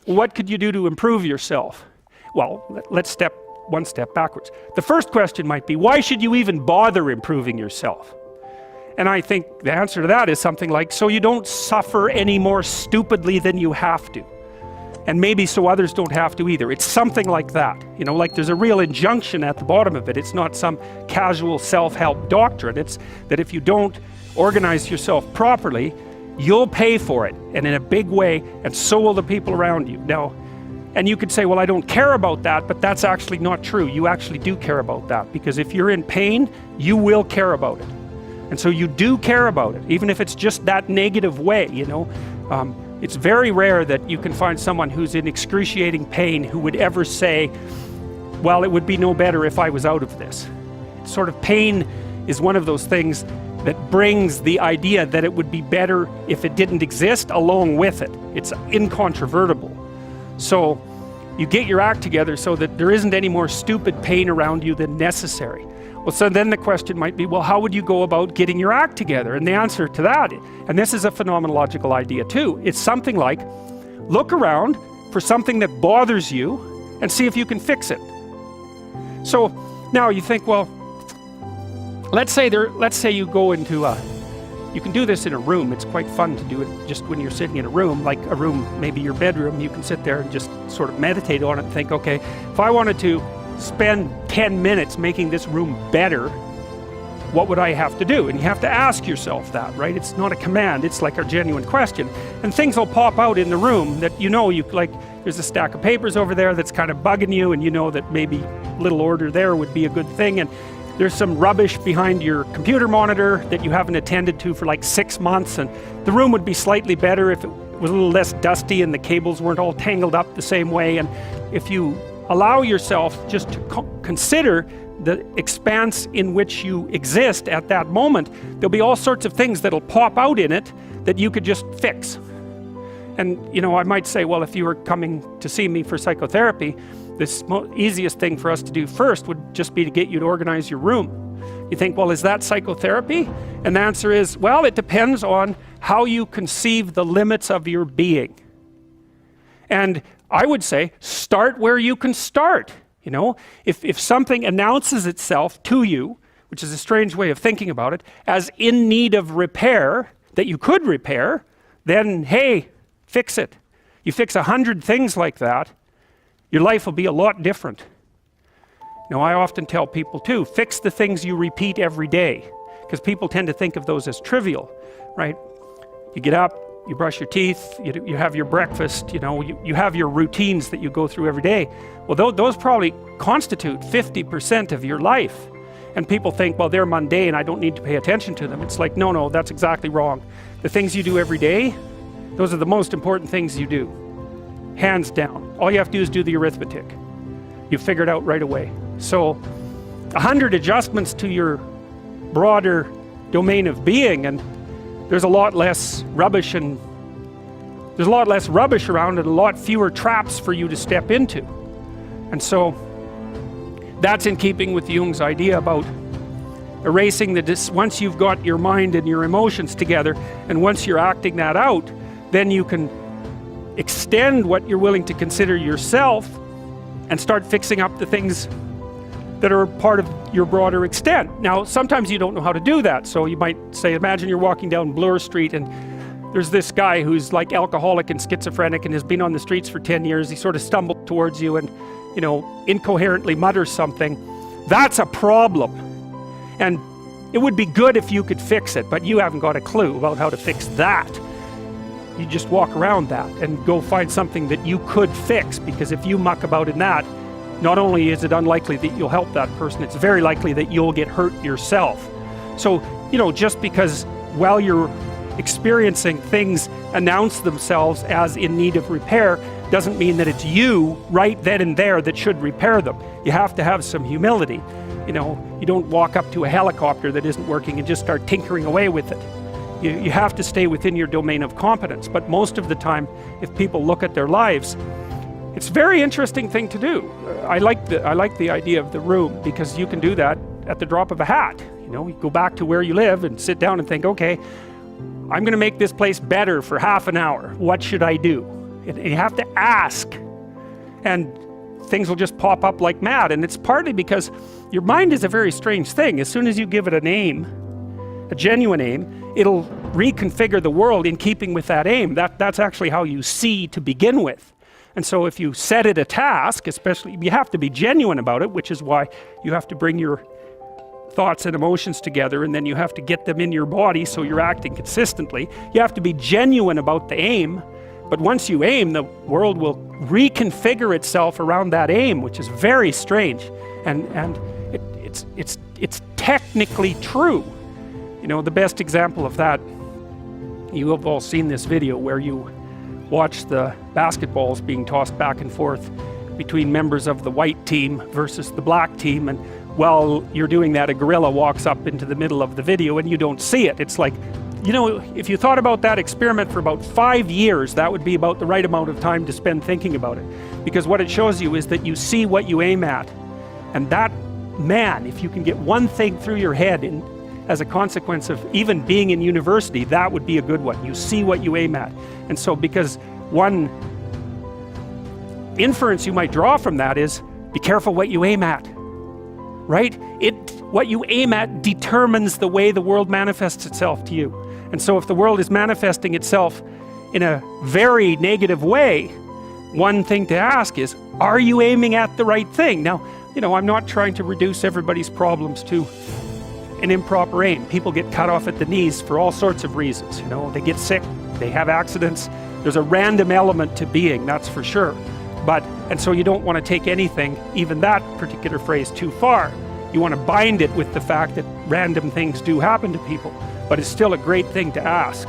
what could you do to improve yourself? Well, let's step one step backwards. The first question might be, why should you even bother improving yourself? And I think the answer to that is something like, so you don't suffer any more stupidly than you have to. And maybe so others don't have to either. It's something like that. You know, like there's a real injunction at the bottom of it. It's not some casual self-help doctrine. It's that if you don't organize yourself properly, you'll pay for it, and in a big way, and so will the people around you. Now, and you could say, well, I don't care about that, but that's actually not true. You actually do care about that, because if you're in pain, you will care about it. And so you do care about it, even if it's just that negative way, you know. It's very rare that you can find someone who's in excruciating pain who would ever say, well, it would be no better if I was out of this. Sort of pain is one of those things that brings the idea that it would be better if it didn't exist along with it. It's incontrovertible. So you get your act together so that there isn't any more stupid pain around you than necessary. Well, so then the question might be, well, how would you go about getting your act together? And the answer to that, and this is a phenomenological idea too, it's something like, look around for something that bothers you and see if you can fix it. So now you think, well, let's say you go into you can do this in a room. It's quite fun to do it just when you're sitting in a room, like a room, maybe your bedroom. You can sit there and just sort of meditate on it and think, okay, if I wanted to spend 10 minutes making this room better, what would I have to do? And you have to ask yourself that, right? It's not a command, it's like a genuine question. And things will pop out in the room that you know, like there's a stack of papers over there that's kind of bugging you, and you know that maybe a little order there would be a good thing, and there's some rubbish behind your computer monitor that you haven't attended to for like 6 months, and the room would be slightly better if it was a little less dusty and the cables weren't all tangled up the same way. And if you allow yourself just to consider the expanse in which you exist at that moment, there'll be all sorts of things that'll pop out in it that you could just fix. And you know, I might say, well, if you were coming to see me for psychotherapy, this easiest thing for us to do first would just be to get you to organize your room. You think, well, is that psychotherapy? And the answer is, well, it depends on how you conceive the limits of your being. And I would say, start where you can start. You know, if something announces itself to you, which is a strange way of thinking about it, as in need of repair, that you could repair, then hey, fix it. You fix 100 things like that, your life will be a lot different. Now, I often tell people too, fix the things you repeat every day, because people tend to think of those as trivial, right? You get up, you brush your teeth, you have your breakfast, you know, you have your routines that you go through every day. Well, those probably constitute 50% of your life. And people think, well, they're mundane, I don't need to pay attention to them. It's like, no, that's exactly wrong. The things you do every day, those are the most important things you do. Hands down. All you have to do is do the arithmetic. You figure it out right away. So 100 adjustments to your broader domain of being, and there's a lot less rubbish around, and a lot fewer traps for you to step into. And so that's in keeping with Jung's idea about erasing once you've got your mind and your emotions together, and once you're acting that out, then you can extend what you're willing to consider yourself and start fixing up the things that are part of your broader extent. Now, sometimes you don't know how to do that. So you might say, imagine you're walking down Bloor Street and there's this guy who's like alcoholic and schizophrenic and has been on the streets for 10 years. He sort of stumbled towards you and, you know, incoherently mutters something. That's a problem. And it would be good if you could fix it, but you haven't got a clue about how to fix that. You just walk around that and go find something that you could fix, because if you muck about in that, not only is it unlikely that you'll help that person, it's very likely that you'll get hurt yourself. So, you know, just because while you're experiencing things announce themselves as in need of repair, doesn't mean that it's you right then and there that should repair them. You have to have some humility. You know, you don't walk up to a helicopter that isn't working and just start tinkering away with it. You have to stay within your domain of competence. But most of the time, if people look at their lives, it's a very interesting thing to do. I like the idea of the room, because you can do that at the drop of a hat. You know, you go back to where you live and sit down and think, okay, I'm going to make this place better for half an hour. What should I do? And you have to ask, and things will just pop up like mad. And it's partly because your mind is a very strange thing. As soon as you give it a name, a genuine aim, it'll reconfigure the world in keeping with that aim. That's actually how you see to begin with. And so if you set it a task, especially, you have to be genuine about it, which is why you have to bring your thoughts and emotions together, and then you have to get them in your body so you're acting consistently. You have to be genuine about the aim, but once you aim, the world will reconfigure itself around that aim, which is very strange, and it's technically true. You know, the best example of that, you have all seen this video where you watch the basketballs being tossed back and forth between members of the white team versus the black team, and while you're doing that, a gorilla walks up into the middle of the video and you don't see it. It's like, you know, if you thought about that experiment for about 5 years, that would be about the right amount of time to spend thinking about it, because what it shows you is that you see what you aim at. And that, man, if you can get one thing through your head as a consequence of even being in university, that would be a good one. You see what you aim at. And so, because one inference you might draw from that is, be careful what you aim at, right? What you aim at determines the way the world manifests itself to you. And so if the world is manifesting itself in a very negative way, one thing to ask is, are you aiming at the right thing? Now, you know, I'm not trying to reduce everybody's problems to an improper aim. People get cut off at the knees for all sorts of reasons. You know, they get sick, they have accidents. There's a random element to being, that's for sure. And so you don't want to take anything, even that particular phrase, too far. You want to bind it with the fact that random things do happen to people, but it's still a great thing to ask.